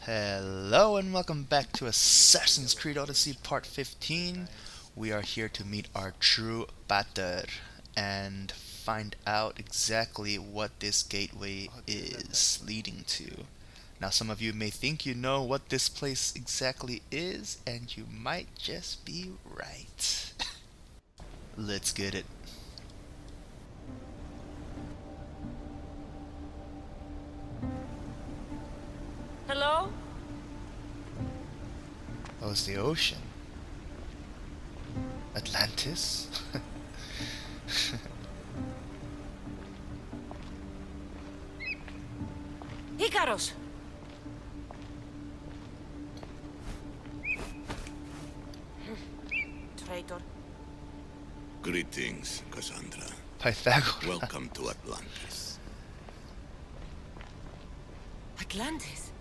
Hello and welcome back to Assassin's Creed Odyssey Part 15. We are here to meet our true pater and find out exactly what this gateway is leading to. Now some of you may think you know what this place exactly is, and you might just be right. Let's get it. Hello? Oh, it's the ocean. Atlantis? Icaros! Traitor. Greetings, Cassandra. Pythagoras. Welcome to Atlantis. Atlantis?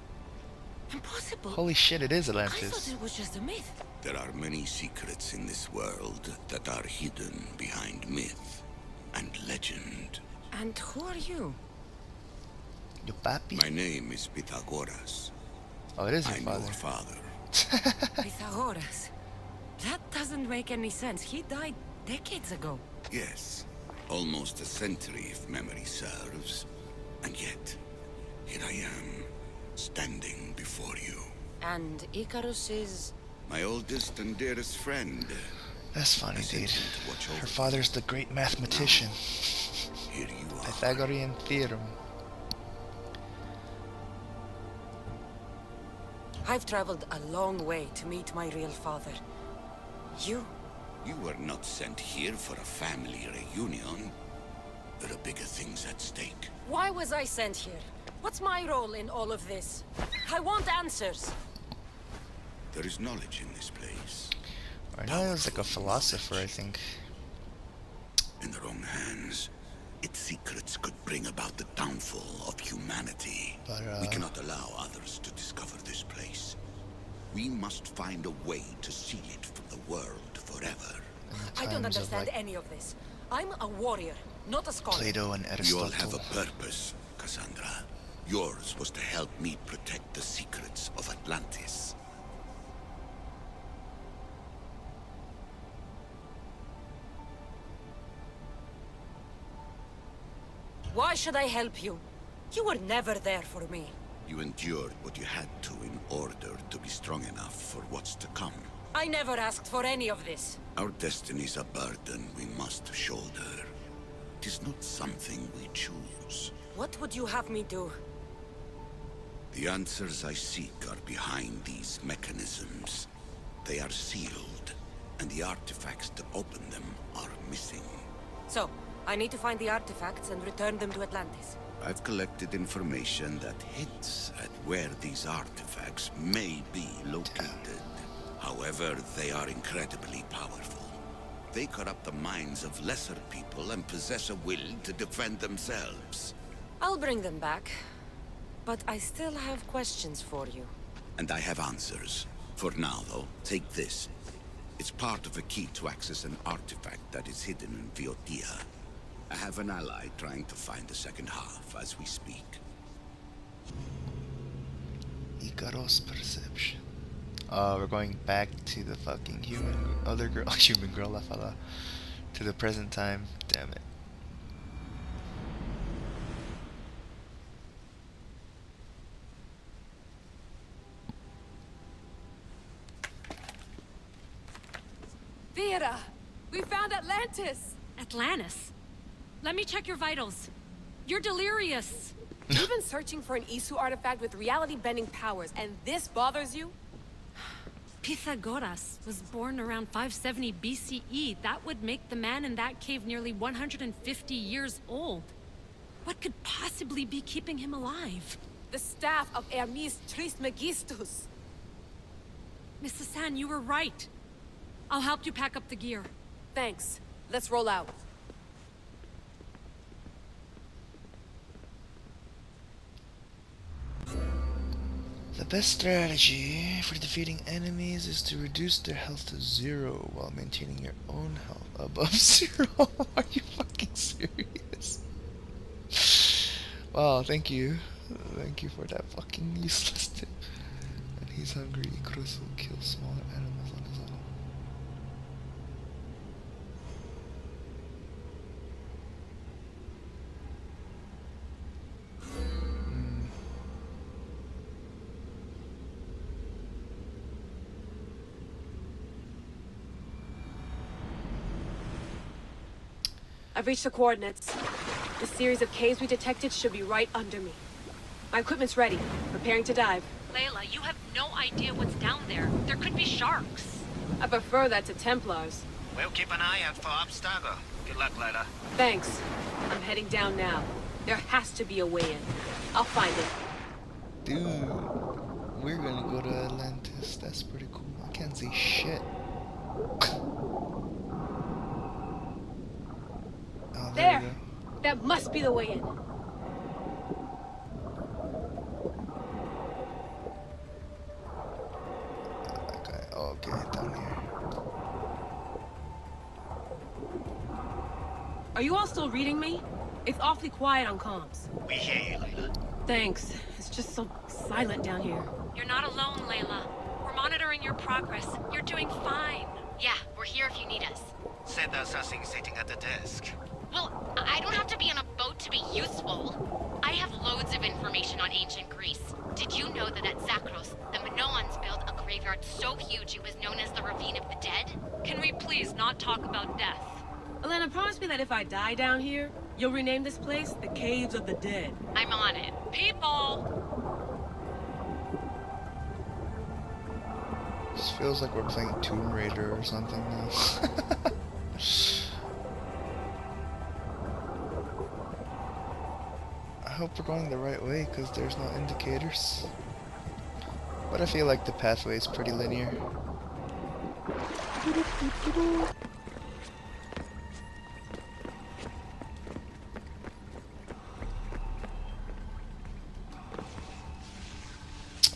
Impossible. Holy shit, it is I thought Atlantis. it was just a myth. There are many secrets in this world that are hidden behind myth and legend. And who are you? Your papi? My name is Pythagoras. Oh, it is your I'm father. your father. Pythagoras. That doesn't make any sense. He died decades ago. Yes, almost a century if memory serves. And yet, here I am, standing before you. And Icarus is... My oldest and dearest friend. That's funny, I sent dude. him to watch over Her you. father's the great mathematician. Here you are. Pythagorean theorem. I've traveled a long way to meet my real father. You? You were not sent here for a family reunion. There are bigger things at stake. Why was I sent here? What's my role in all of this? I want answers. There is knowledge in this place. I know he was like a philosopher, I think. In the wrong hands, its secrets could bring about the downfall of humanity. But, we cannot allow others to discover this place. We must find a way to seal it from the world forever. I don't times of, understand like, any of this. I'm a warrior, not a scholar. Plato and We all Aristotle. have a purpose, Cassandra. Yours was to help me protect the secrets of Atlantis. Why should I help you? You were never there for me. You endured what you had to in order to be strong enough for what's to come. I never asked for any of this. Our destiny's a burden we must shoulder. It is not something we choose. What would you have me do? The answers I seek are behind these mechanisms. They are sealed, and the artifacts to open them are missing. So, I need to find the artifacts and return them to Atlantis. I've collected information that hints at where these artifacts may be located. However, they are incredibly powerful. They corrupt the minds of lesser people and possess a will to defend themselves. I'll bring them back. But I still have questions for you. And I have answers. For now, though, take this. It's part of a key to access an artifact that is hidden in Viotia. I have an ally trying to find the second half as we speak. Icaros perception. We're going back to the fucking other girl, human girl, la fala, to the present time. Damn it. Vera! We found Atlantis! Atlantis? Let me check your vitals. You're delirious. You've been searching for an Isu artifact with reality-bending powers, and this bothers you? Pythagoras was born around 570 BCE. That would make the man in that cave nearly 150 years old. What could possibly be keeping him alive? The staff of Hermes Trismegistus. Mrs. San, you were right. I'll help you pack up the gear. Thanks. Let's roll out. The best strategy for defeating enemies is to reduce their health to 0 while maintaining your own health above 0. Are you fucking serious? Wow, thank you. Thank you for that fucking useless tip. he's hungry, Icarus will kill smaller animals on his own. I've reached the coordinates. The series of caves we detected should be right under me. My equipment's ready. Preparing to dive. Layla, you have no idea what's down there. There could be sharks. I prefer that to Templars. We'll keep an eye out for Abstergo. Good luck, Layla. Thanks. I'm heading down now. There has to be a way in. I'll find it. Dude, we're gonna go to Atlantis. That's pretty cool. I can't see shit. Oh, There! we go. That must be the way in. Okay, okay, down here. Are you all still reading me? It's awfully quiet on comms. We hear you, Layla. Thanks. It's just so silent down here. You're not alone, Layla. We're monitoring your progress. You're doing fine. Yeah, we're here if you need us. Said the assassin sitting at the desk. Well, I don't have to be on a boat to be useful. I have loads of information on ancient Greece. Did you know that at Zakros, the Minoans built a graveyard so huge it was known as the Ravine of the Dead? Can we please not talk about death? Elena, promise me that if I die down here, you'll rename this place the Caves of the Dead. I'm on it. People! This feels like we're playing Tomb Raider or something now. I hope we're going the right way because there's no indicators. But I feel like the pathway is pretty linear.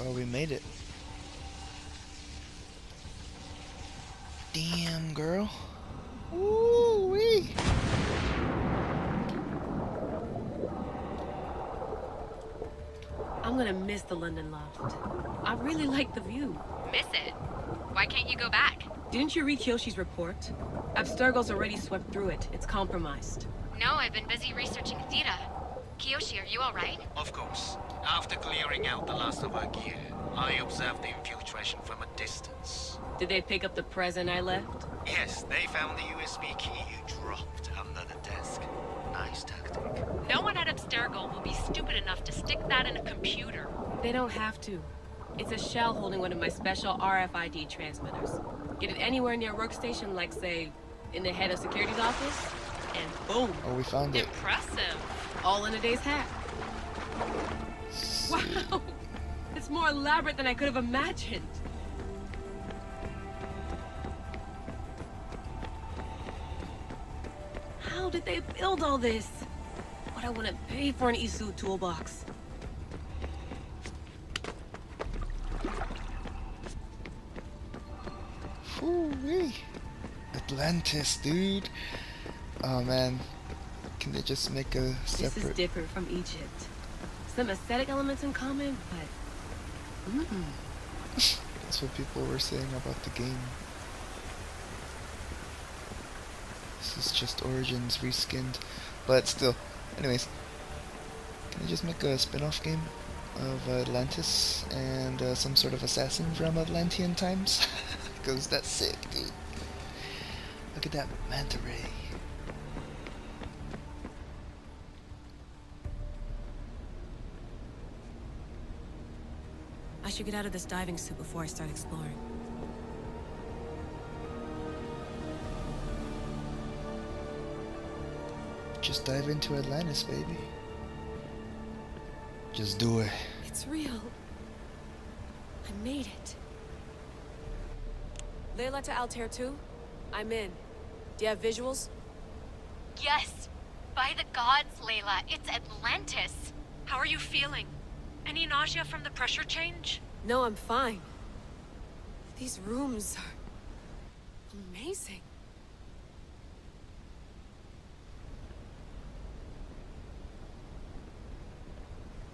Oh, we made it. Damn, girl. Ooh-wee. I'm gonna miss the London loft. I really like the view. Miss it? Why can't you go back? Didn't you read Kyoshi's report? Abstergo's already swept through it. It's compromised. No, I've been busy researching Theta. Kiyoshi, are you alright? Of course. After clearing out the last of our gear, I observed the infiltration from a distance. Did they pick up the present I left? Yes, they found the USB key you dropped under the desk. Nice tactic. No one at Abstergo will be stupid enough to stick that in a computer. They don't have to. It's a shell holding one of my special RFID transmitters. Get it anywhere near a workstation, like, say, in the head of security's office, and boom. Oh, we found it. Impressive. All in a day's hack. Wow! It's more elaborate than I could have imagined. How did they build all this? What I want to pay for an Isu toolbox. Ooh-wee. Atlantis, dude. Oh man, can they just make a separate? This is different from Egypt. Some aesthetic elements in common, but That's what people were saying about the game. This is just Origins reskinned, but still. Anyways, can they just make a spin-off game of Atlantis and some sort of assassin from Atlantean times? Because that's sick, dude. Look at that manta ray. I should get out of this diving suit before I start exploring. Just dive into Atlantis, baby. Just do it. It's real. I made it. Layla to Altair 2? I'm in. Do you have visuals? Yes! By the gods, Layla, it's Atlantis! How are you feeling? Any nausea from the pressure change? No, I'm fine. These rooms are amazing.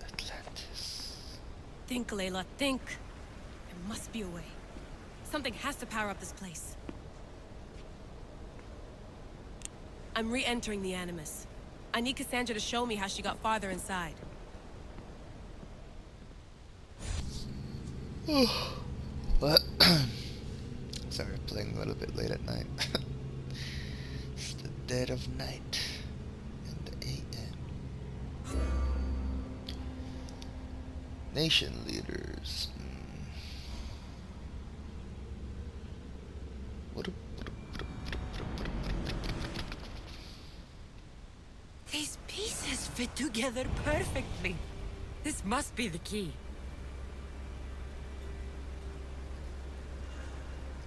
Atlantis. Think, Layla, think. must be a way. Something has to power up this place. I'm re-entering the Animus. I need Cassandra to show me how she got farther inside. What? Sorry, playing a little bit late at night. It's the dead of night and the AM. Nation leaders. What? These pieces fit together perfectly. This must be the key.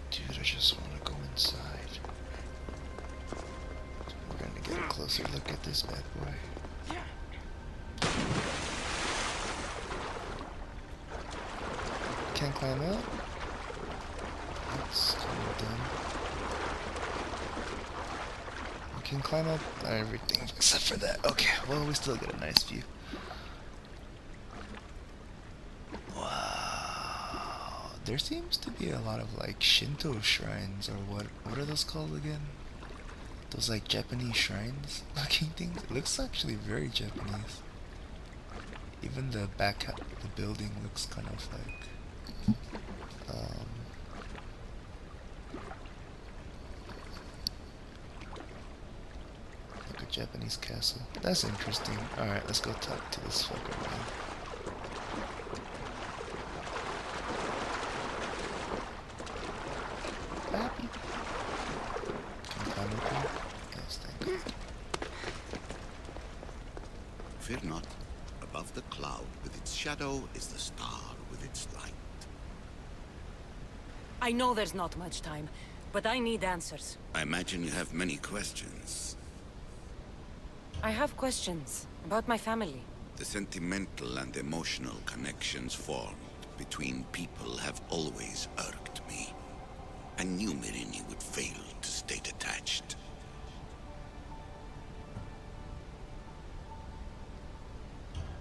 Dude, I just want to go inside. We're gonna get a closer look at this bad boy. Can't climb out? That's kind of dumb. We can climb up on everything except for that. Okay, well, we still get a nice view. Wow. There seems to be a lot of like Shinto shrines, or what are those called again? Those like Japanese shrines looking things. It looks actually very Japanese. Even the back of the building looks kind of like like a Japanese castle. That's interesting. Alright, let's go talk to this fucker, man. Pappy. Can you climb up here? Yes, thank you. Fear not. Above the cloud with its shadow is the star with its light. I know there's not much time, but I need answers. I imagine you have many questions. I have questions about my family. The sentimental and emotional connections formed between people have always irked me. I knew Mirini would fail to stay detached.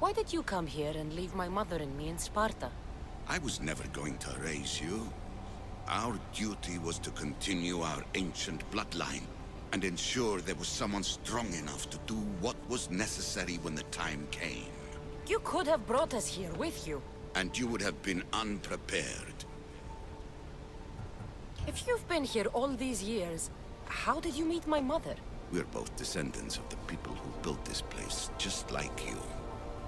Why did you come here and leave my mother and me in Sparta? I was never going to raise you. Our duty was to continue our ancient bloodline and ensure there was someone strong enough to do what was necessary when the time came. You could have brought us here with you. And you would have been unprepared. If you've been here all these years, how did you meet my mother? We're both descendants of the people who built this place, just like you.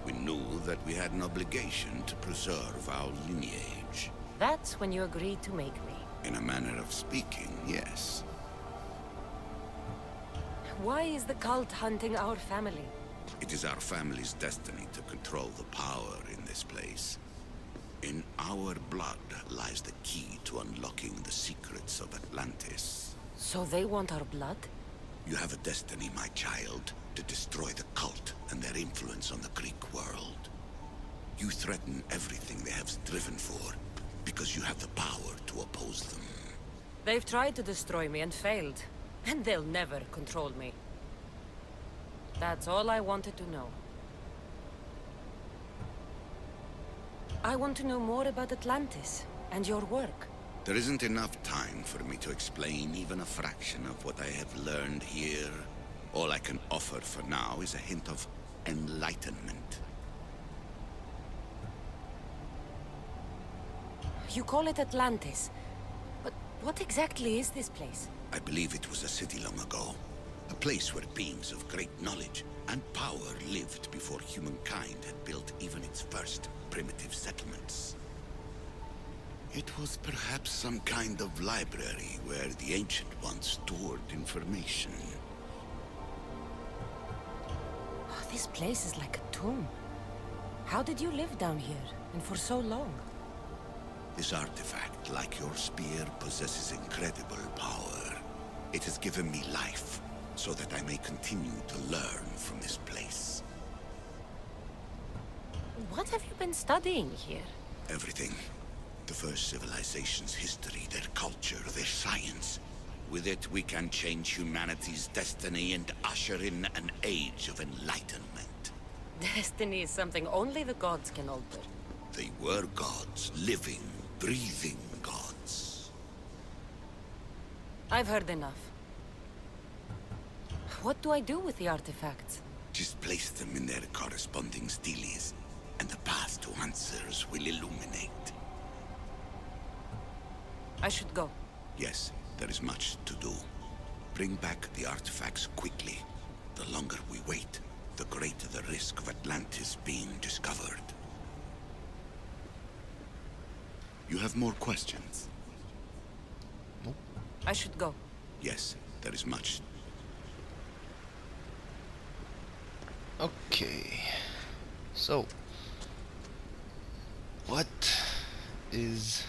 We knew that we had an obligation to preserve our lineage. That's when you agreed to make me. In a manner of speaking, yes. Why is the cult hunting our family? It is our family's destiny to control the power in this place. In our blood lies the key to unlocking the secrets of Atlantis. So they want our blood? You have a destiny, my child, to destroy the cult and their influence on the Greek world. You threaten everything they have striven for, because you have the power to oppose them. They've tried to destroy me and failed, and they'll never control me. That's all I wanted to know. I want to know more about Atlantis and your work. There isn't enough time for me to explain even a fraction of what I have learned here. All I can offer for now is a hint of enlightenment. You call it Atlantis, but what exactly is this place? I believe it was a city long ago. A place where beings of great knowledge and power lived before humankind had built even its first primitive settlements. It was perhaps some kind of library where the Ancient Ones stored information. Oh, this place is like a tomb. How did you live down here, and for so long? This artifact, like your spear, possesses incredible power. It has given me life, so that I may continue to learn from this place. What have you been studying here? Everything. The first civilization's history, their culture, their science. With it, we can change humanity's destiny and usher in an age of enlightenment. Destiny is something only the gods can alter. They were gods, living, breathing gods. I've heard enough. What do I do with the artifacts? Just place them in their corresponding steles, and the path to answers will illuminate. I should go. Yes, there is much to do. Bring back the artifacts quickly. The longer we wait, the greater the risk of Atlantis being discovered. You have more questions? Nope. I should go. Yes, there is much. Okay. So, what is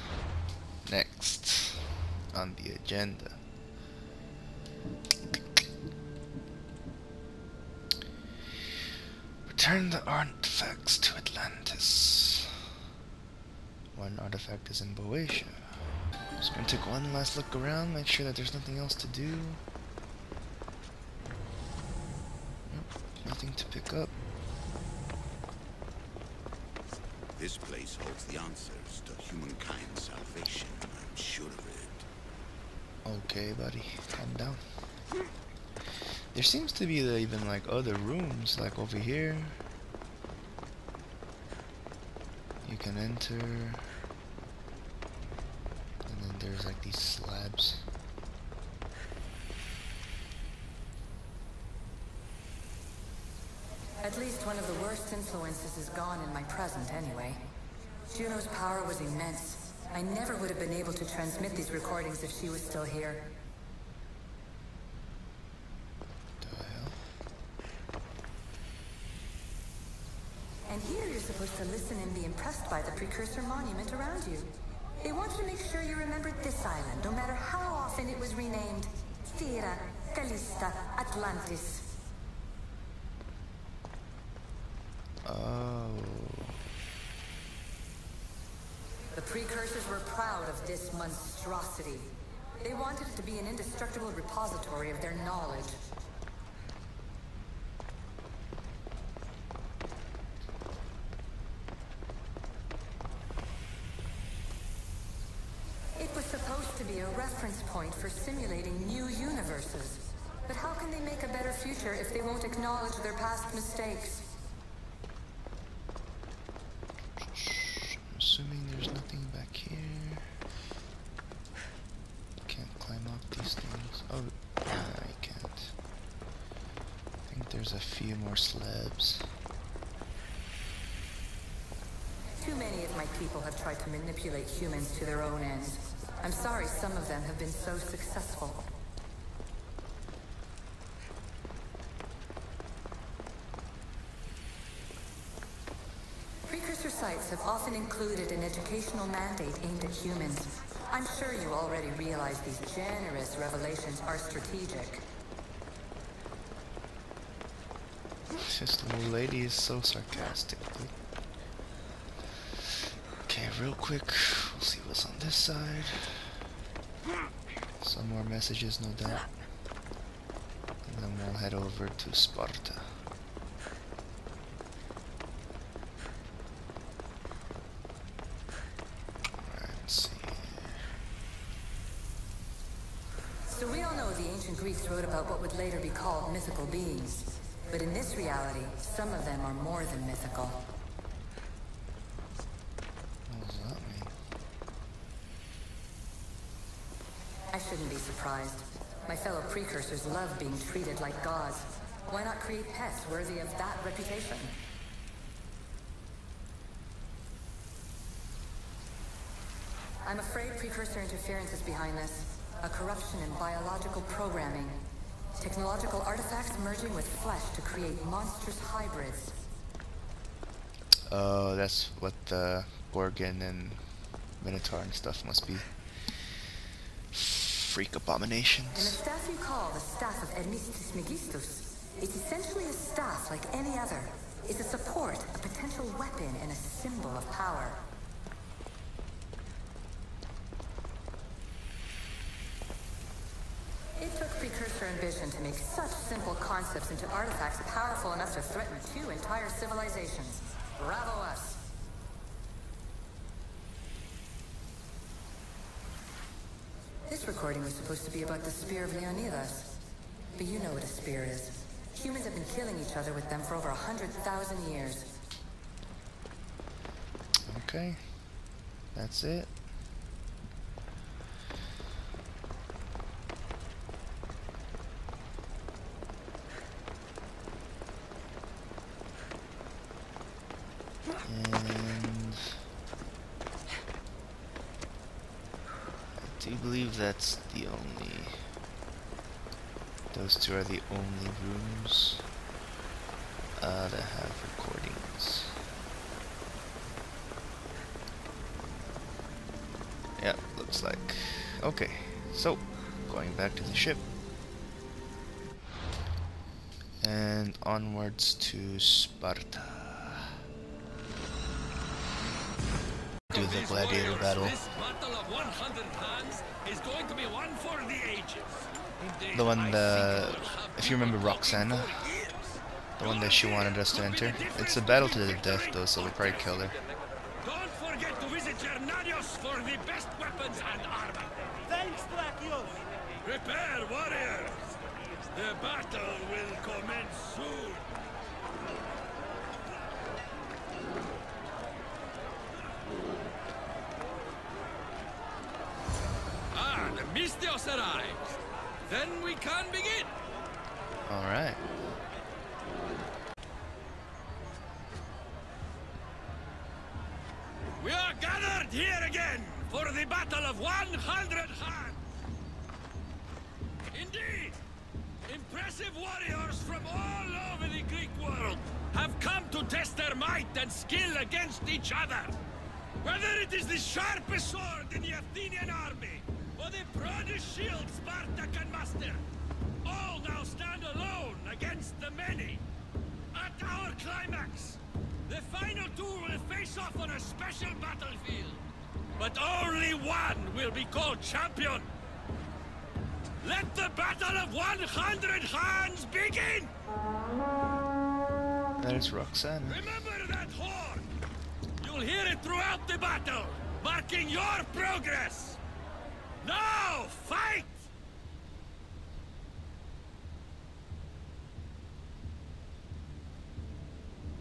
next on the agenda? Return the artifacts to Atlantis. One artifact is in Boeotia. Just gonna take one last look around, make sure that there's nothing else to do. Nope, nothing to pick up. This place holds the answers to humankind's salvation, I'm sure of it. Okay, buddy, calm down. There seems to be even like other rooms, like over here. You can enter, and then there's like these slabs. At least one of the worst influences is gone in my present, anyway. Juno's power was immense. I never would have been able to transmit these recordings if she was still here. The hell? And here you're supposed to listen and be impressed by the precursor monument around you. They want to make sure you remembered this island, no matter how often it was renamed. Terra, Callista, Atlantis. Oh. The precursors were proud of this monstrosity. They wanted it to be an indestructible repository of their knowledge. It was supposed to be a reference point for simulating new universes. But how can they make a better future if they won't acknowledge their past mistakes? Assuming there's nothing back here. Can't climb up these things. Oh, yeah, I can't. I think there's a few more slabs. Too many of my people have tried to manipulate humans to their own ends. I'm sorry some of them have been so successful. Precursor sites have often included an educational mandate aimed at humans. I'm sure you already realize these generous revelations are strategic. This little lady is so sarcastic, dude. Okay, real quick, we'll see what's on this side. Some more messages, no doubt. And then we'll head over to Sparta. Alright, let's see. So we all know the ancient Greeks wrote about what would later be called mythical beings. But in this reality, some of them are more than mythical. What does that mean? I shouldn't be surprised. My fellow precursors love being treated like gods. Why not create pets worthy of that reputation? I'm afraid precursor interference is behind this. A corruption in biological programming. Technological artifacts merging with flesh to create monstrous hybrids. Oh, that's what the Gorgon and Minotaur and stuff must be. Freak And abominations. the staff you call the Staff of Ermistus Megistus, it's essentially a staff like any other. It's a support, a potential weapon, and a symbol of power. It took precursor ambition to make such simple concepts into artifacts powerful enough to threaten 2 entire civilizations. Bravo us! This recording was supposed to be about the Spear of Leonidas. But you know what a spear is. Humans have been killing each other with them for over 100,000 years. Okay. That's it. And I do believe that's the only... Those two are the only rooms that have recordings. Yeah, looks like. Okay, so going back to the ship and onwards to Sparta. Do the gladiator battle. This battle of 100 hands is going to be one for the ages. The one if you remember Roxana, the one that she wanted us to enter. It's a battle to the death though, so we'll probably kill her. Don't forget to visit Gernarius for the best weapons and armor. Thanks, Brachio's. Prepare, warriors. The battle will commence soon. Ah, the Mystios arrives. Then we can begin. Alright. We are gathered here again for the battle of 100 hands. Indeed, impressive warriors from all over the Greek world have come to test their might and skill against each other. Whether it is the sharpest sword in the Athenian army, or the broadest shield Sparta can muster, all now stand alone against the many. At our climax, the final two will face off on a special battlefield. But only one will be called champion. Let the battle of 100 hands begin! That is Roxanne. Remember that horn! You'll hear it throughout the battle, marking your progress! Now, fight!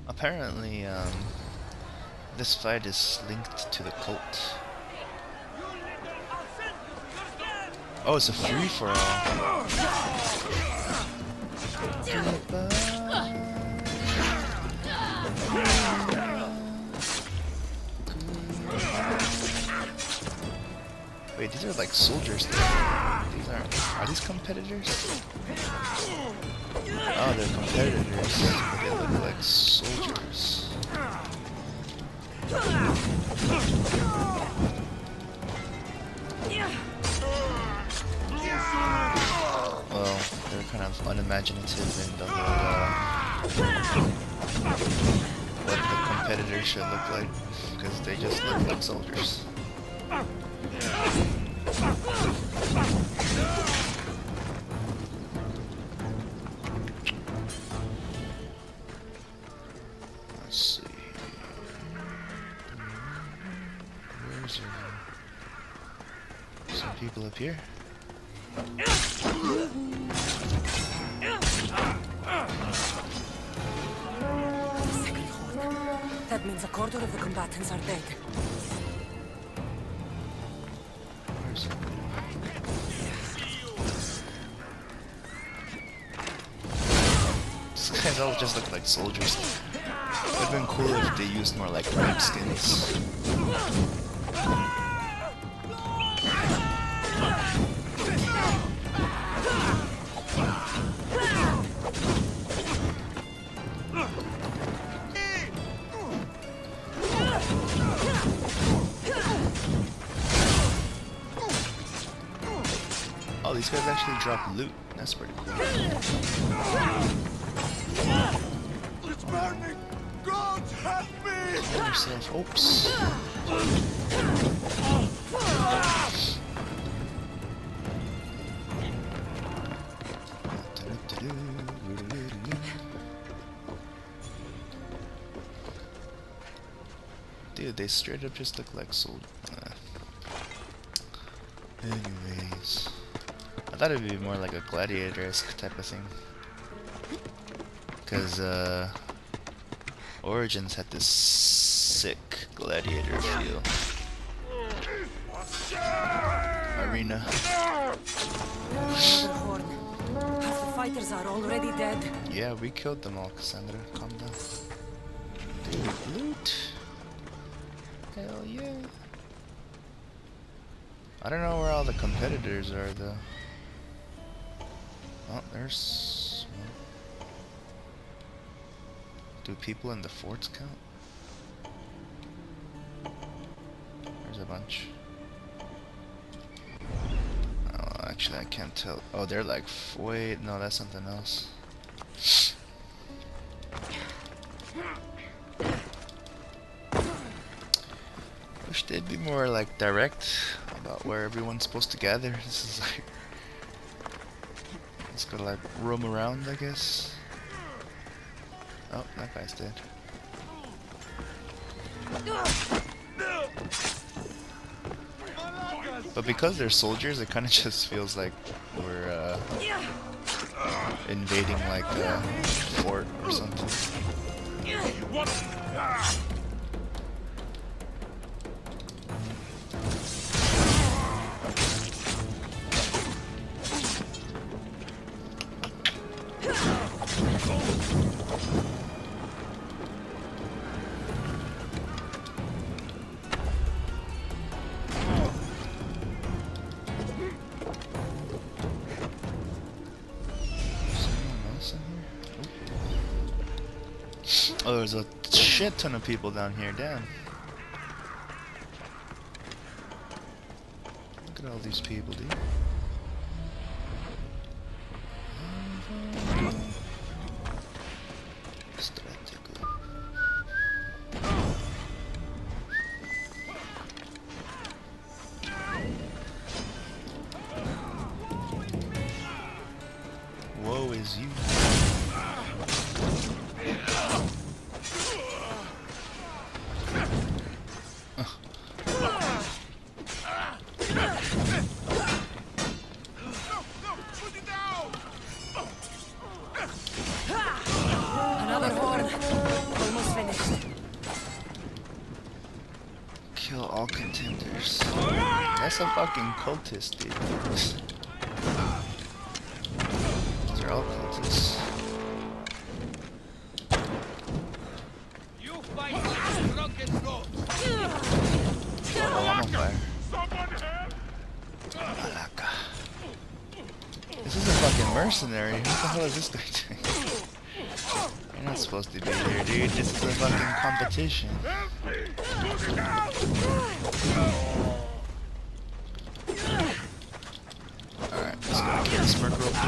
Apparently, this fight is linked to the cult. Oh, it's a free-for-all. Wait, these are like soldiers. These are these competitors? Oh, they're competitors, but they look like soldiers. Well, they're kind of unimaginative in the whole, what the competitors should look like, because they just look like soldiers. Let's see. Where's some people up here? That means a quarter of the combatants are dead. Where's it? These guys all just look like soldiers. It would have been cool if they used more like rape skins. Oh, these guys actually drop loot. That's pretty cool. It's burning! God help me! Get yourself. Oops. Dude, they straight up just look like soldiers. Anyways. these? I thought it'd be more like a gladiator-esque type of thing. Because Origins had this sick gladiator feel. Arena. Another horn. Half the fighters are already dead. Yeah, we killed them all, Cassandra. Calm down. Dude, loot. Hell yeah. I don't know where all the competitors are, though. Oh, there's one. Do people in the forts count? There's a bunch. Oh, actually, I can't tell. Oh, they're like, wait, no, that's something else. Wish they'd be more like direct about where everyone's supposed to gather. This is like, let's go like roam around, I guess. Oh, that guy's dead. But because they're soldiers, it kind of just feels like we're invading like a fort or something. Oh, there's a shit ton of people down here, damn. Look at all these people, dude. Woe is you. Another horn. Almost finished. Kill all contenders. That's a fucking cultist, dude. These are all cultists. You fight drunken goats. Oh, I'm on fire. Someone help! Malaka. This is a fucking mercenary. What the hell is this guy doing? You're not supposed to be here, dude. This is a fucking competition. Help me! Put it out! Alright, let's go kill this merc real quick.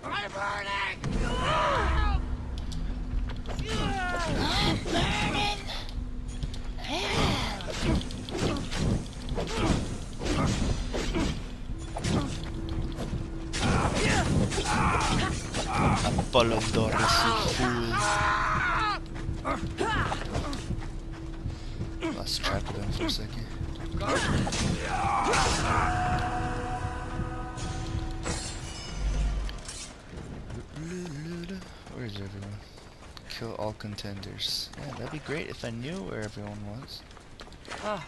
I'm burning! Apollodorus, you fool. Lost track of him for a second. Where's everyone? Kill all contenders. Yeah, that'd be great if I knew where everyone was. Ah,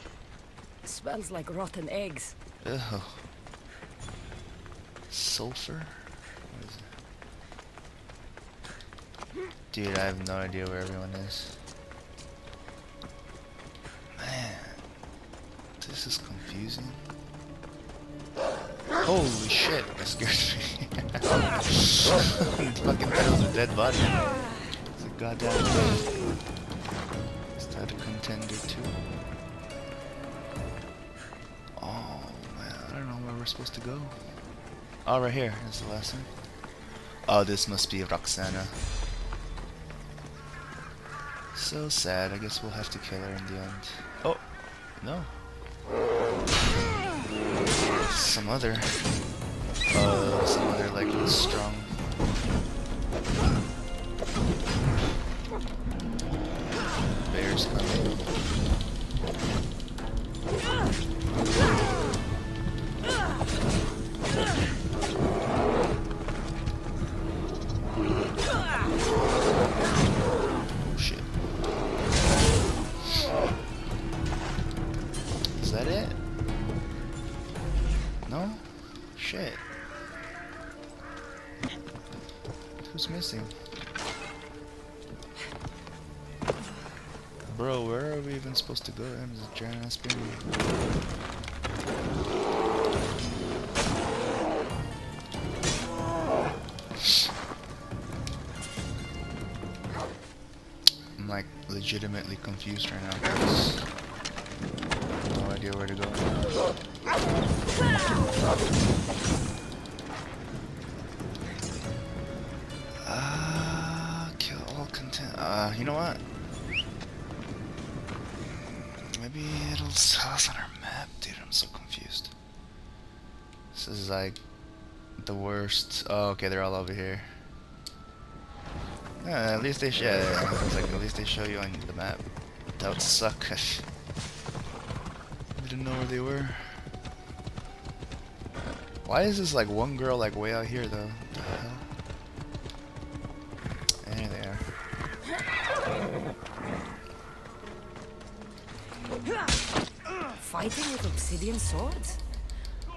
smells like rotten eggs. Ugh. Sulfur? What is it? Dude, I have no idea where everyone is. Man, this is confusing. Holy shit, that scared me. Fucking thought it was a dead body. It's a goddamn dead. Is that a contender too? Oh man, I don't know where we're supposed to go. Oh, right here is the last one. Oh, this must be Roxana. So sad, I guess we'll have to kill her in the end. Oh, no. Some other like real strong. Bears coming. Who's missing? Bro, where are we even supposed to go? There's a giant ass pyramid. I'm like legitimately confused right now. No idea where to go. Kill all content. You know what? Maybe it'll tell us on our map. Dude, I'm so confused. This is like the worst. Oh, okay, they're all over here. Yeah, at least they show. Yeah, it's like at least they show you on the map. That would suck. I didn't know where they were. Why is this like one girl like way out here though? What the hell? There they are. Fighting with obsidian swords?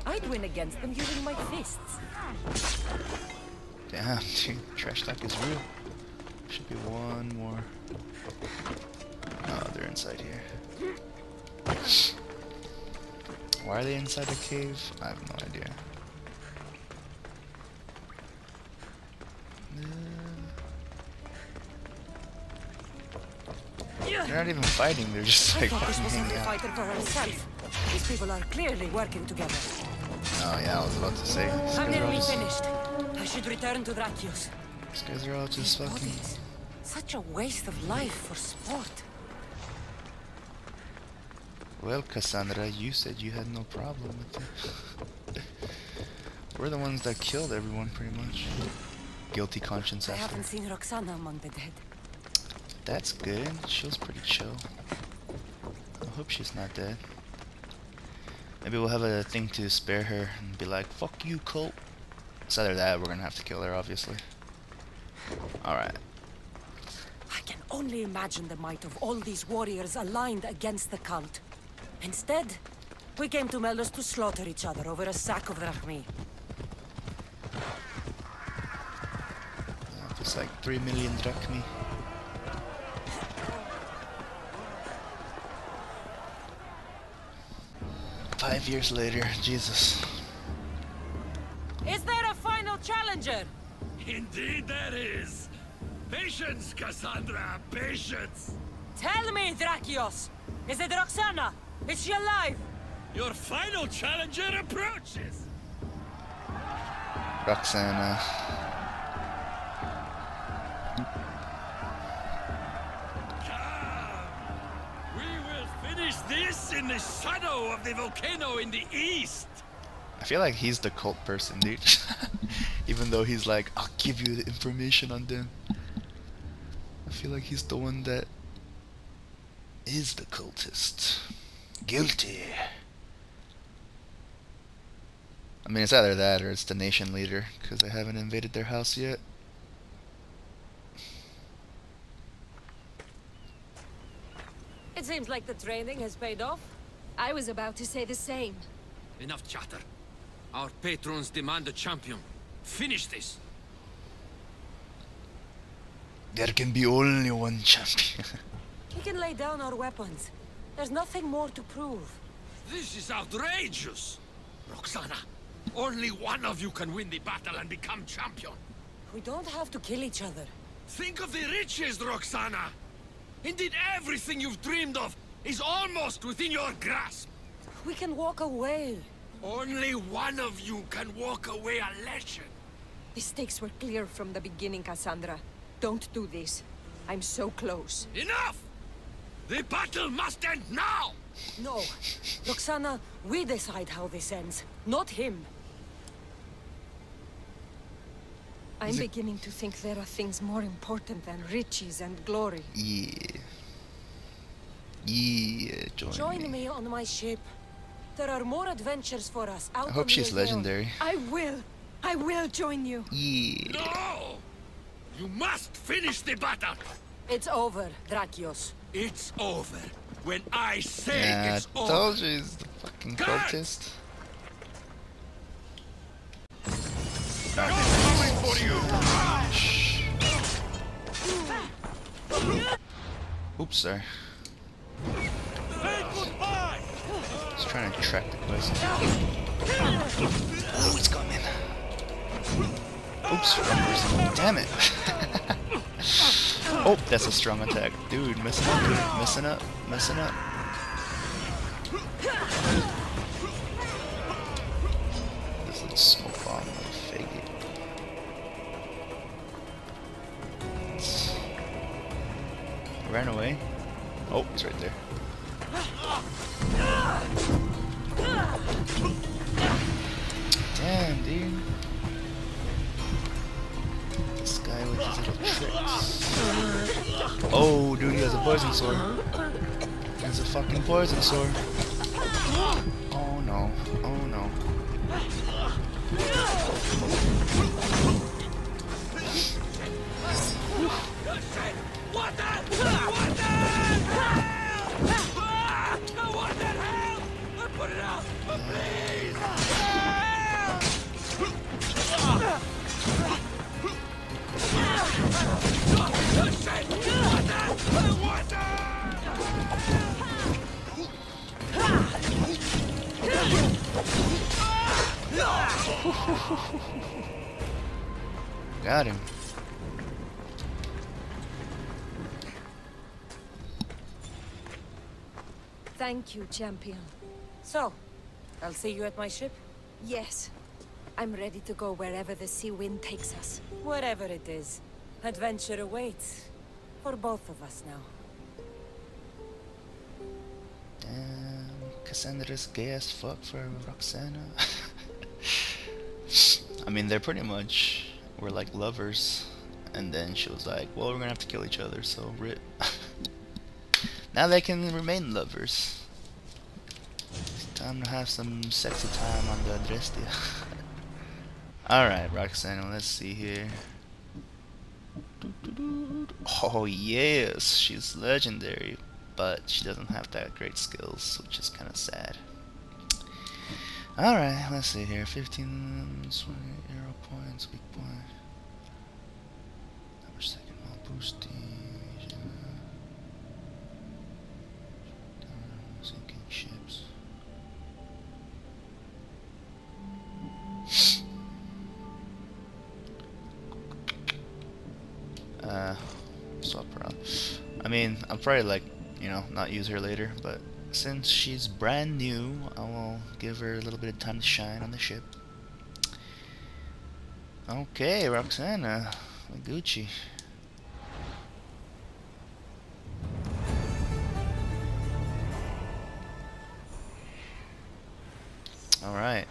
I'd win against them using my fists. Damn, dude, trash talk is real. Should be one more. Oh, they're inside here. Why are they inside the cave? I have no idea. They're not even fighting, they're just like fucking hanging out. Fighter for herself. These people are clearly working together. Oh yeah, I was about to say. I'm nearly finished. I should return to Drakios. These guys are all just fucking... Such a waste of life for sport. Well, Cassandra, you said you had no problem with it. We're the ones that killed everyone, pretty much. Guilty conscience I after. haven't seen Roxana among the dead. That's good. She was pretty chill. I hope she's not dead. Maybe we'll have a thing to spare her and be like, fuck you, cult. It's either that or we're gonna have to kill her, obviously. Alright. I can only imagine the might of all these warriors aligned against the cult. Instead, we came to Melos to slaughter each other over a sack of drachmi. It's like 3 million drachmi. Five years later, Jesus. Is there a final challenger? Indeed there is. Patience, Cassandra, patience. Tell me, Drakios! Is it Roxana? Is she alive? Your final challenger approaches. Roxana. Come. We will finish this in the shadow of the volcano in the east. I feel like he's the cult person, dude. Even though he's like, I'll give you the information on them. I feel like he's the one that is the cultist. Guilty. I mean, it's either that or it's the nation leader, because I haven't invaded their house yet. It seems like the training has paid off. I was about to say the same. Enough chatter. Our patrons demand a champion. Finish this. There can be only one champion. We can lay down our weapons. There's nothing more to prove. This is outrageous. Roxana, only one of you can win the battle and become champion. We don't have to kill each other. Think of the riches, Roxana. Indeed, everything you've dreamed of is almost within your grasp. We can walk away. Only one of you can walk away a legend. The stakes were clear from the beginning, Cassandra. Don't do this. I'm so close. Enough! The battle must end now! No. Roxana, we decide how this ends, not him. I'm beginning to think there are things more important than riches and glory. Yeah. Yeah, Join me on my ship. There are more adventures for us out I hope on she's the legendary. I will join you. Yeah. No! You must finish the battle! It's over, Drakios. It's over when I say Yeah, it's I over. told you he's the fucking Guard! cultist. They're coming for you! Shh. Oops, sorry. Just trying to track the quest. Oh, it's coming. Oops, wrong person. Damn it. Oh, that's a strong attack. Dude, messing up, dude. Messing up, messing up. This little smoke bomb, faggot. Ran away. Oh, he's right there. Damn, dude. This guy with his little tricks. Oh, dude, he has a poison sword. He has a fucking poison sword. Oh no. Oh no. What the? What the hell? What the hell? Put it out, please. Got him. Thank you, champion. So, I'll see you at my ship? Yes. I'm ready to go wherever the sea wind takes us. Wherever it is. Adventure awaits. For both of us now. Damn, Cassandra's gay as fuck for Roxana. I mean, they're pretty much, we're like lovers. And then she was like, well, we're gonna have to kill each other, so rip. Now they can remain lovers. It's time to have some sexy time on the Adrestia. Alright, Roxana, let's see here. Oh yes, she's legendary, but she doesn't have that great skills, which is kind of sad. Alright, let's see here. 15 arrow points, weak point. Number second, while boosting. Sinking ships. Swap her out. I mean, I'll probably like, you know, not use her later, but since she's brand new, I will give her a little bit of time to shine on the ship. Okay, Roxana, Gucci. Alright.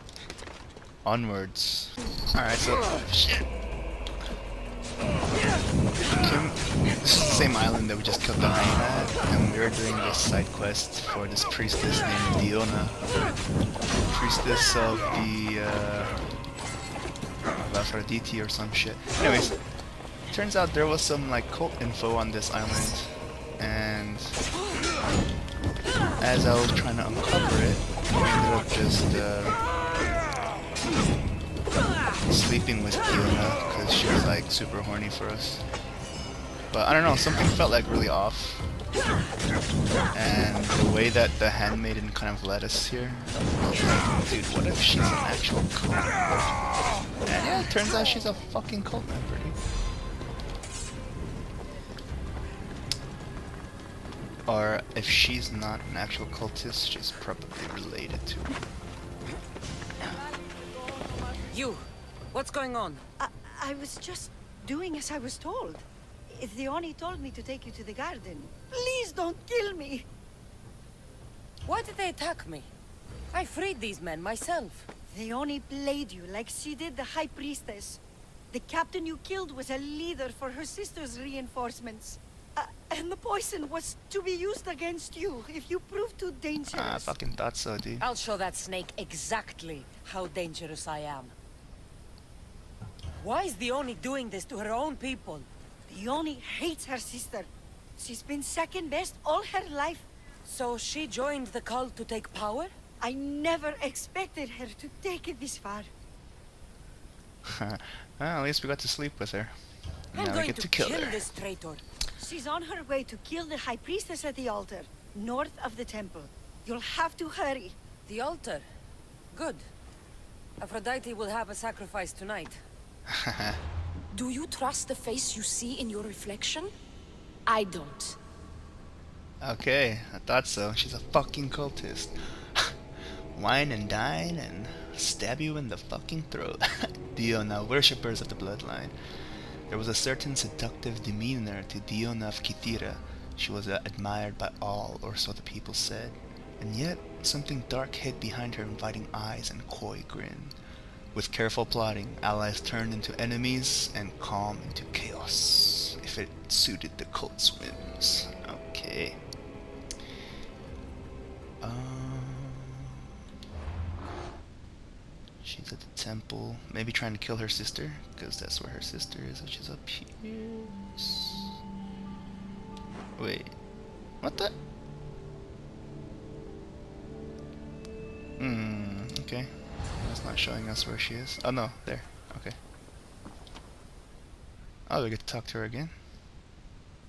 Onwards. Alright, so shit. This is the same island that we just killed the hyena at, and we were doing this side quest for this priestess named Diona. Priestess of the of Aphrodite or some shit. Anyways, turns out there was some like cult info on this island, and as I was trying to uncover it, we ended up just sleeping with Diona because she was like super horny for us. But I don't know, something felt like really off. And the way that the handmaiden kind of led us here, I was like, dude, what if she's an actual cult member? And yeah, it turns out she's a fucking cult member, dude. Or if she's not an actual cultist, she's probably related to her. You! What's going on? I was just doing as I was told. Diona told me to take you to the garden. Please don't kill me! Why did they attack me? I freed these men myself. Diona played you like she did the High Priestess. The captain you killed was a leader for her sister's reinforcements. And the poison was to be used against you if you proved too dangerous. I fucking thought so, dude. I'll show that snake exactly how dangerous I am. Why is Diona doing this to her own people? Diona hates her sister. She's been second best all her life. So she joined the cult to take power? I never expected her to take it this far. Well, at least we got to sleep with her. I'm Now we going get to to kill her. this traitor. She's on her way to kill the High Priestess at the altar, north of the temple. You'll have to hurry. The altar? Good. Aphrodite will have a sacrifice tonight. Do you trust the face you see in your reflection? I don't. Okay, I thought so. She's a fucking cultist. Wine and dine and stab you in the fucking throat. Diona, worshippers of the bloodline. There was a certain seductive demeanor to Diona of Kythera. She was admired by all, or so the people said. And yet, something dark hid behind her inviting eyes and coy grin. With careful plotting, allies turned into enemies, and calm into chaos, if it suited the cult's whims. Okay. She's at the temple, maybe trying to kill her sister, because that's where her sister is, which is up here. Wait, what the? Okay. That's not showing us where she is. Oh no, there. Okay. Oh, we get to talk to her again.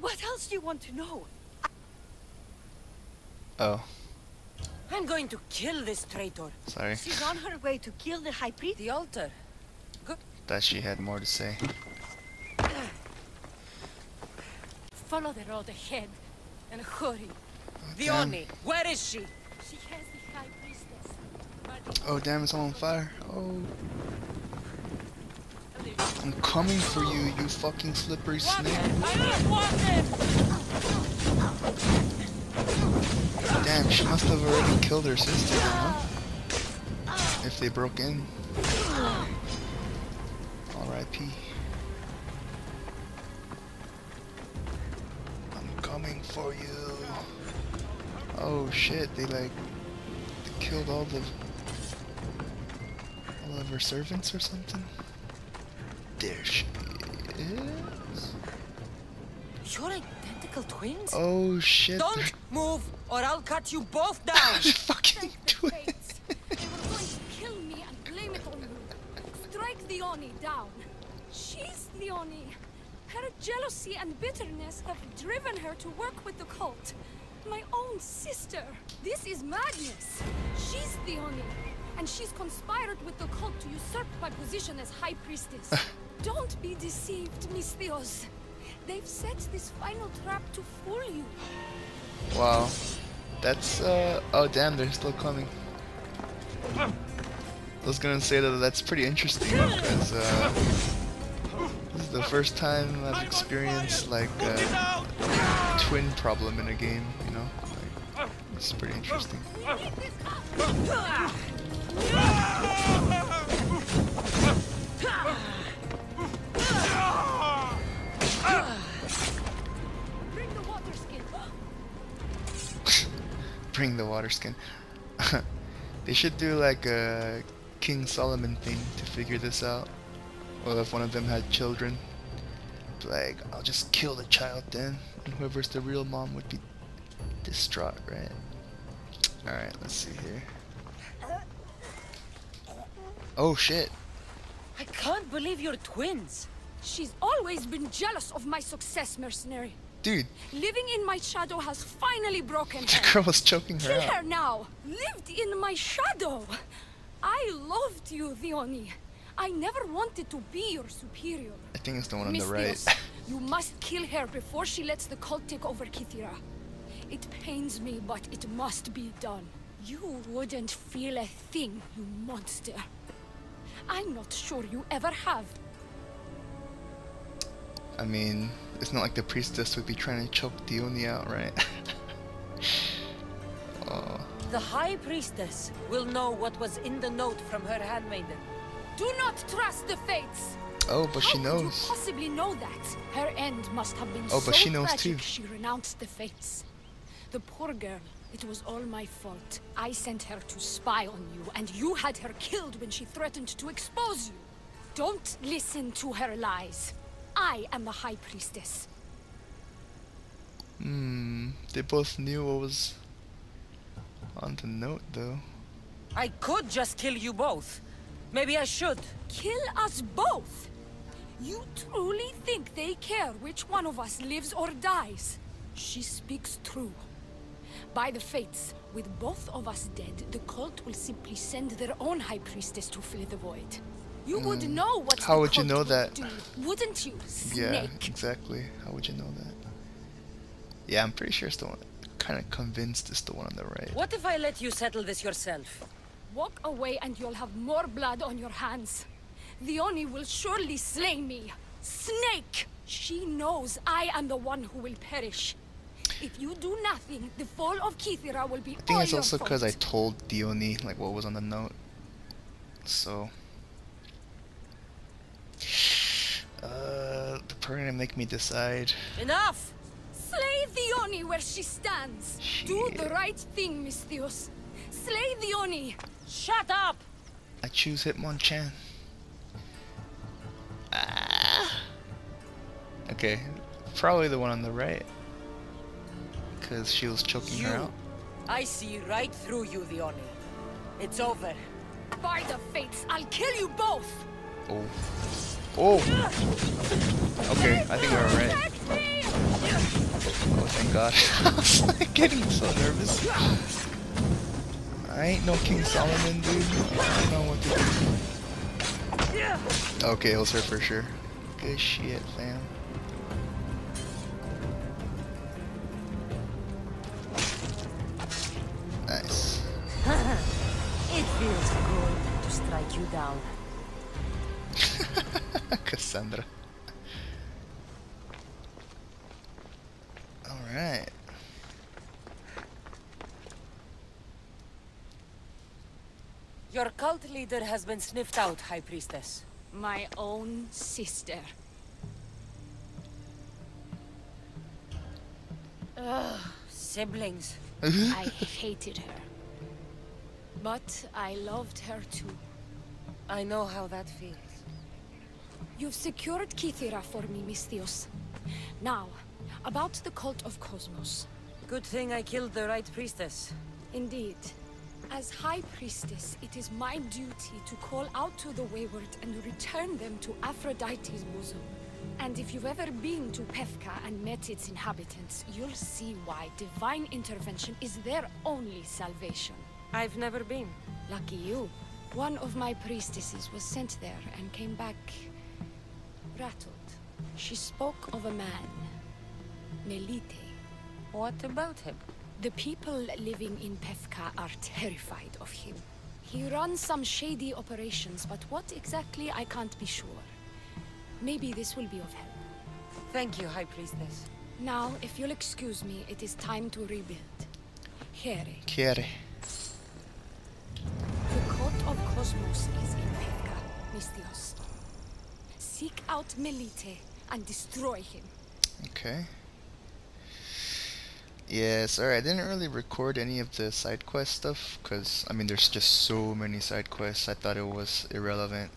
What else do you want to know? Oh. I'm going to kill this traitor. Sorry. She's on her way to kill the High Priest. The altar. Good. Thought she had more to say. Follow the road ahead and hurry. Diona, where is she? She has the High Priestess. Oh damn, it's all on fire. Oh. I'm coming for you, you fucking slippery snake. Damn, she must have already killed her sister, you know? If they broke in. R.I.P. I'm coming for you. Oh shit, they killed all of her servants or something? There she is. You're identical twins? Oh shit. Don't move or I'll cut you both down. Fucking twins. They were going to kill me and blame it on you. Strike Diona down. She's Diona. Her jealousy and bitterness have driven her to work with the cult. My own sister. This is madness. She's Diona, and she's conspired with the cult to usurp my position as High Priestess. Don't be deceived, Miss Theos. They've set this final trap to fool you. Wow. That's, oh damn, they're still coming. I was gonna say that that's pretty interesting, because, this is the first time I've experienced, like, a twin problem in a game, you know? Like, it's pretty interesting. Bring the water skin. They should do like a King Solomon thing to figure this out. Well, if one of them had children, like, I'll just kill the child then, and whoever's the real mom would be distraught, right? Alright, let's see here. Oh shit. I can't believe you're twins. She's always been jealous of my success, mercenary. Dude. Living in my shadow has finally broken her. The girl was choking her Kill out. her now! Lived in my shadow! I loved you, Diona. I never wanted to be your superior. I think it's the one on Miss the right. Theos, you must kill her before she lets the cult take over Kythera. It pains me, but it must be done. You wouldn't feel a thing, you monster. I'm not sure you ever have. I mean, it's not like the priestess would be trying to choke Diona out, right? Oh. The High Priestess will know what was in the note from her handmaiden. Do not trust the fates! Oh, but she How could you knows. possibly know that? Her end must have been Oh, so but she knows tragic too. she renounced the fates. The poor girl, it was all my fault. I sent her to spy on you, and you had her killed when she threatened to expose you. Don't listen to her lies. I am the High Priestess. They both knew what was on the note, though. I could just kill you both. Maybe I should. Kill us both? You truly think they care which one of us lives or dies? She speaks true. By the fates, with both of us dead, the cult will simply send their own high priestess to fill the void. You would know what How the would you cult know would that? do, wouldn't you, Snake? Yeah, exactly. How would you know that? Yeah, I'm pretty sure it's the one. Kind of convinced it's the one on the right. What if I let you settle this yourself? Walk away and you'll have more blood on your hands. The Oni will surely slay me. Snake! She knows I am the one who will perish. If you do nothing, the fall of Kithira will be I think all it's your also because I fault. told Dione like what was on the note. So they're gonna make me decide. Enough! Slay the Oni where she stands. Do the right thing, Misthios. Slay the Oni. Shut up! I choose Hitmonchan. Ah. Okay, probably the one on the right. Because she was choking her out. I see right through you, the Oni. It's over. By the fates, I'll kill you both. Oh. Oh! Okay, I think we're alright. Oh, thank God. I was like getting so nervous. I ain't no King Solomon, dude. I don't know what to do. Okay, it was her for sure. Good shit, fam. Nice. It feels good to strike you down. Cassandra. Alright. Your cult leader has been sniffed out, High Priestess. My own sister. Ugh, siblings. I hated her. But I loved her too. I know how that feels. You've secured Kithira for me, Misthios. Now, about the cult of Cosmos. Good thing I killed the right priestess. Indeed. As High Priestess, it is my duty to call out to the wayward and return them to Aphrodite's bosom. And if you've ever been to Pefka and met its inhabitants, you'll see why divine intervention is their only salvation. I've never been. Lucky you. One of my priestesses was sent there and came back rattled. She spoke of a man, Melite. What about him? The people living in Pefka are terrified of him. He runs some shady operations, but what exactly I can't be sure. Maybe this will be of help. Thank you, High Priestess. Now, if you'll excuse me, it is time to rebuild. Here. Chiere. The cult of Cosmos is in Pefka, Misthios. Seek out Melite and destroy him. Okay. Yeah, sorry, I didn't really record any of the side quest stuff, because, I mean, there's just so many side quests, I thought it was irrelevant.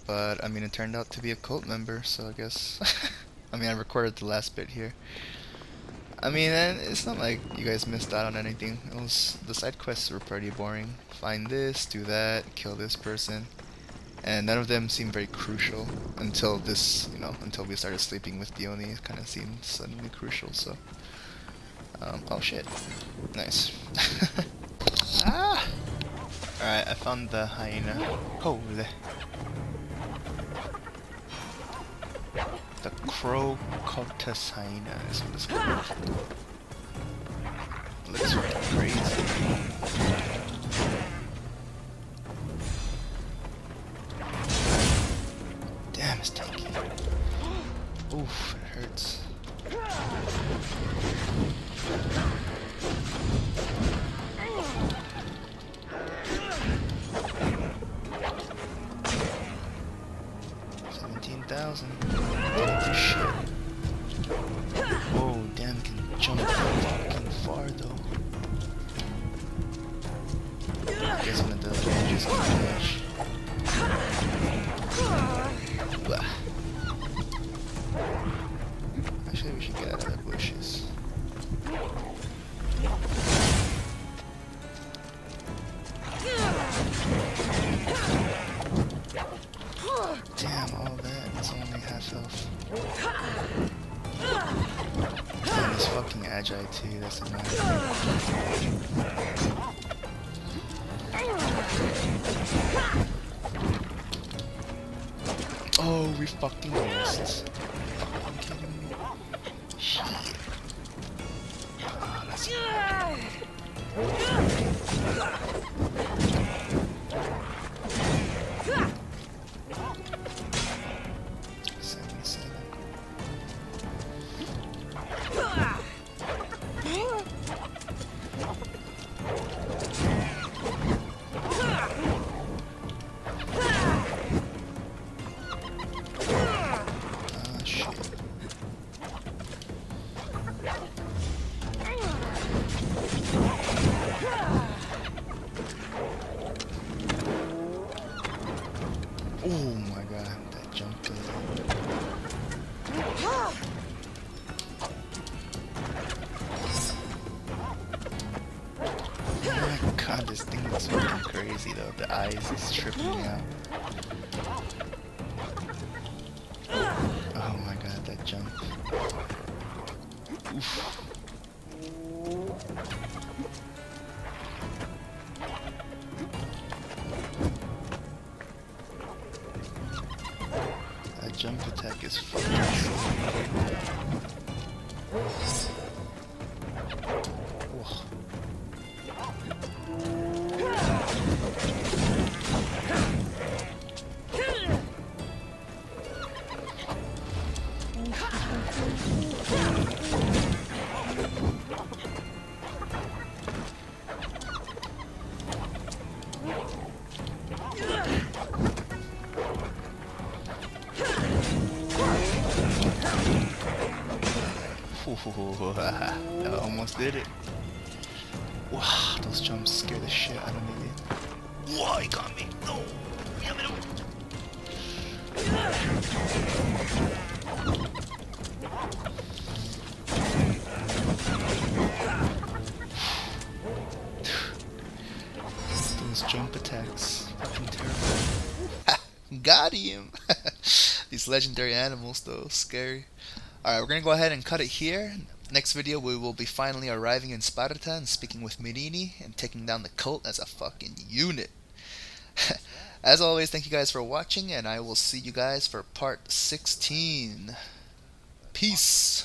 But, I mean, it turned out to be a cult member, so I guess... I mean, I recorded the last bit here. I mean, and it's not like you guys missed out on anything. It was, the side quests were pretty boring. Find this, do that, kill this person. And none of them seemed very crucial until this, you know, until we started sleeping with Dione. It kind of seemed suddenly crucial, so... oh shit. Nice. Ah! Alright, I found the hyena. Holy. The crow Cultist hyena is what it's called. Looks fucking crazy. Damn, it's tanky. Oof, it hurts. Shit. Whoa, damn, can jump fucking far though. I guess one of the advantages can flash. Blah. Actually, we should get out of the bushes. Damn, all that. It's only And he's fucking agile too, that's annoying. Oh, we fucking lost. Fucking kidding me? Shit. Ah, let's go. Oh my god, that jump in. Oh my god, this thing looks fucking crazy though. The eyes is tripping me out. Oh my god, that jump. Oof. That jump attack is fucking insane. Whoa. That almost did it. Wow, those jumps scare the shit out of me. Whoa, he got me. No. Those jump attacks. Fucking terrible. Got him. These legendary animals though, scary. Alright, we're gonna go ahead and cut it here. Next video we will be finally arriving in Sparta and speaking with Mirini and taking down the cult as a fucking unit. As always, thank you guys for watching, and I will see you guys for part 16. Peace.